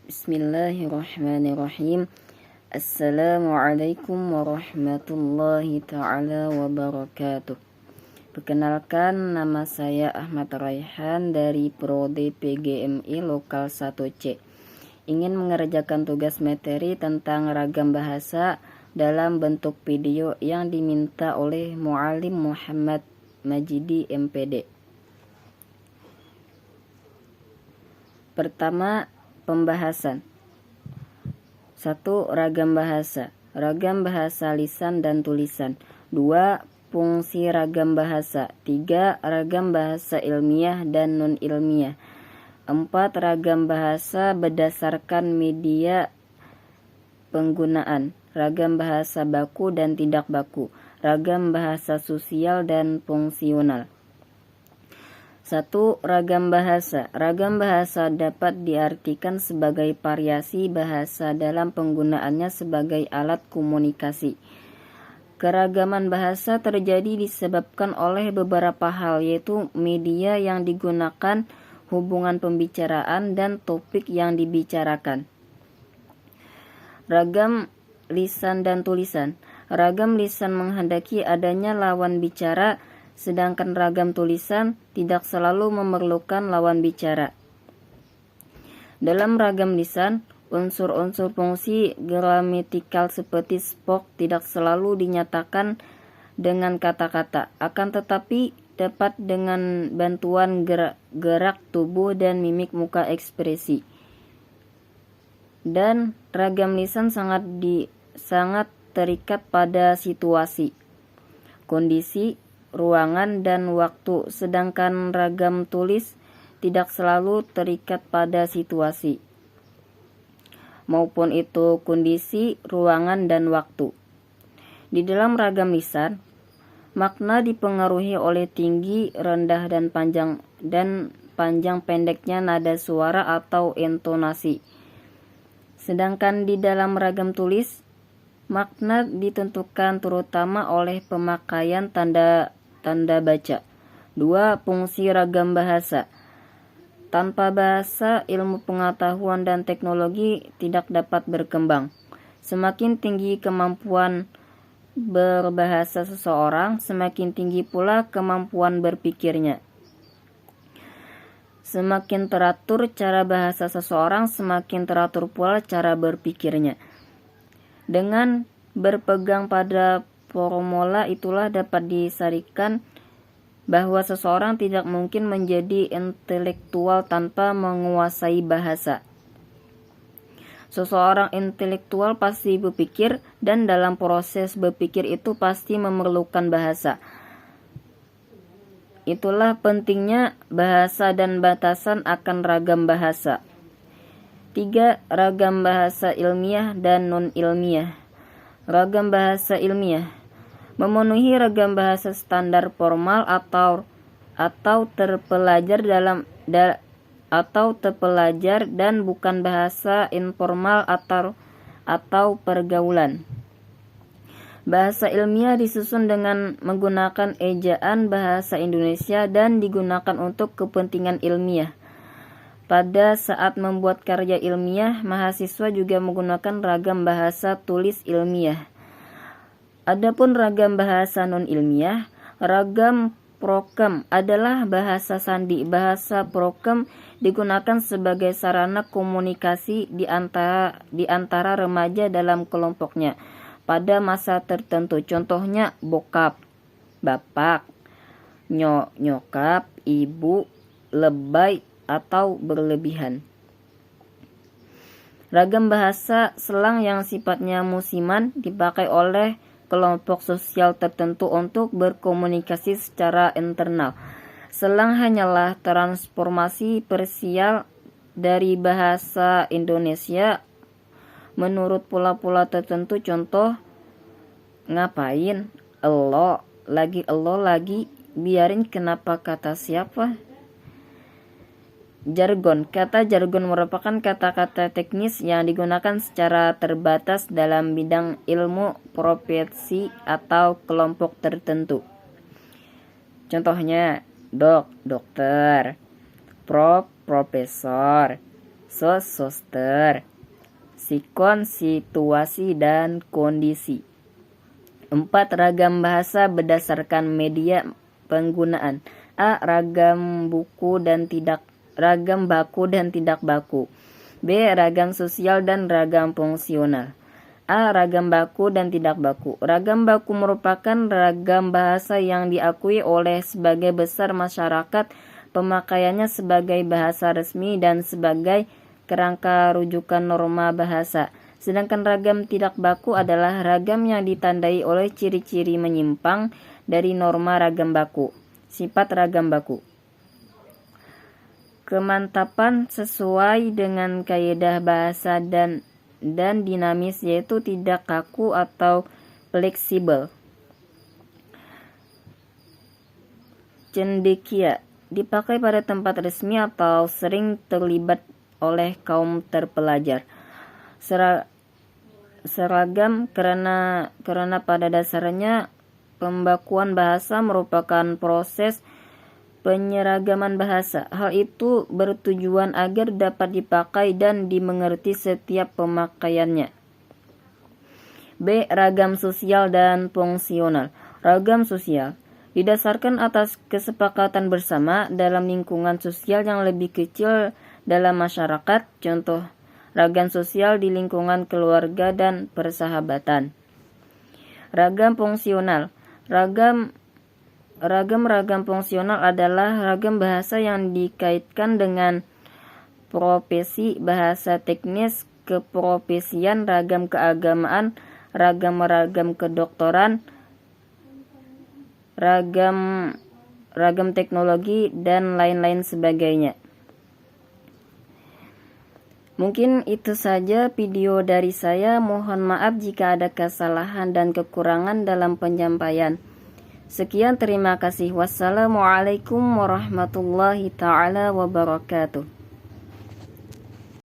Bismillahirrahmanirrahim. Assalamualaikum warahmatullahi ta'ala wabarakatuh. Perkenalkan, nama saya Ahmad Raihan dari Prodi PGMI Lokal 1C. Ingin mengerjakan tugas materi tentang ragam bahasa dalam bentuk video yang diminta oleh Muallim Muhammad Majidi MPD. Pertama, pembahasan. 1. Ragam bahasa. Ragam bahasa lisan dan tulisan. 2. Fungsi ragam bahasa. 3. Ragam bahasa ilmiah dan non-ilmiah. 4. Ragam bahasa berdasarkan media penggunaan. Ragam bahasa baku dan tidak baku. Ragam bahasa sosial dan fungsional. 1. Ragam bahasa. Ragam bahasa dapat diartikan sebagai variasi bahasa dalam penggunaannya sebagai alat komunikasi. Keragaman bahasa terjadi disebabkan oleh beberapa hal, yaitu media yang digunakan, hubungan pembicaraan, dan topik yang dibicarakan. Ragam lisan dan tulisan. Ragam lisan menghendaki adanya lawan bicara, sedangkan ragam tulisan tidak selalu memerlukan lawan bicara. Dalam ragam lisan, unsur-unsur fungsi gramatikal seperti spok tidak selalu dinyatakan dengan kata-kata, akan tetapi dapat dengan bantuan gerak tubuh dan mimik muka ekspresi. Dan ragam lisan sangat terikat pada situasi, kondisi, ruangan, dan waktu, sedangkan ragam tulis tidak selalu terikat pada situasi, maupun itu kondisi, ruangan, dan waktu. Di dalam ragam lisan, makna dipengaruhi oleh tinggi, rendah, dan panjang pendeknya nada suara atau intonasi. Sedangkan di dalam ragam tulis, makna ditentukan terutama oleh pemakaian tanda baca. 2. Fungsi ragam bahasa. Tanpa bahasa, ilmu pengetahuan dan teknologi tidak dapat berkembang. Semakin tinggi kemampuan berbahasa seseorang, semakin tinggi pula kemampuan berpikirnya. Semakin teratur cara bahasa seseorang, semakin teratur pula cara berpikirnya. Dengan berpegang pada formula itulah dapat disarikan bahwa seseorang tidak mungkin menjadi intelektual tanpa menguasai bahasa. Seseorang intelektual pasti berpikir, dan dalam proses berpikir itu pasti memerlukan bahasa. Itulah pentingnya bahasa dan batasan akan ragam bahasa. 3. Ragam bahasa ilmiah dan non-ilmiah. Ragam bahasa ilmiah memenuhi ragam bahasa standar formal atau terpelajar dan bukan bahasa informal atau pergaulan. Bahasa ilmiah disusun dengan menggunakan ejaan bahasa Indonesia dan digunakan untuk kepentingan ilmiah. Pada saat membuat karya ilmiah, mahasiswa juga menggunakan ragam bahasa tulis ilmiah. Adapun ragam bahasa non-ilmiah, ragam prokem adalah bahasa sandi. Bahasa prokem digunakan sebagai sarana komunikasi di antara remaja dalam kelompoknya pada masa tertentu. Contohnya bokap, bapak, nyokap, ibu, lebay, atau berlebihan. Ragam bahasa selang yang sifatnya musiman dipakai oleh kelompok sosial tertentu untuk berkomunikasi secara internal. Selang hanyalah transformasi parsial dari bahasa Indonesia menurut pola-pola tertentu. Contoh, ngapain, elo lagi, biarin, kenapa, kata siapa. Jargon. Kata jargon merupakan kata-kata teknis yang digunakan secara terbatas dalam bidang ilmu, profesi, atau kelompok tertentu. Contohnya, dokter, profesor, soster, sikon, situasi dan kondisi. 4. Ragam bahasa berdasarkan media penggunaan. A. Ragam baku dan tidak baku. B. Ragam sosial dan ragam fungsional. A. Ragam baku dan tidak baku. Ragam baku merupakan ragam bahasa yang diakui oleh sebagian besar masyarakat, pemakaiannya sebagai bahasa resmi dan sebagai kerangka rujukan norma bahasa. Sedangkan ragam tidak baku adalah ragam yang ditandai oleh ciri-ciri menyimpang dari norma ragam baku. Sifat ragam baku. Kemantapan sesuai dengan kaidah bahasa dan dinamis, yaitu tidak kaku atau fleksibel. Cendekia dipakai pada tempat resmi atau sering terlibat oleh kaum terpelajar. Seragam karena pada dasarnya pembakuan bahasa merupakan proses penyeragaman bahasa. Hal itu bertujuan agar dapat dipakai dan dimengerti setiap pemakaiannya. B. Ragam sosial dan fungsional. Ragam sosial didasarkan atas kesepakatan bersama dalam lingkungan sosial yang lebih kecil dalam masyarakat. Contoh ragam sosial di lingkungan keluarga dan persahabatan. Ragam fungsional. Ragam fungsional adalah ragam bahasa yang dikaitkan dengan profesi, bahasa teknis, keprofesian, ragam keagamaan, ragam kedokteran, ragam teknologi, dan lain-lain sebagainya. Mungkin itu saja video dari saya. Mohon maaf jika ada kesalahan dan kekurangan dalam penyampaian. Sekian, terima kasih. Wassalamualaikum warahmatullahi ta'ala wabarakatuh.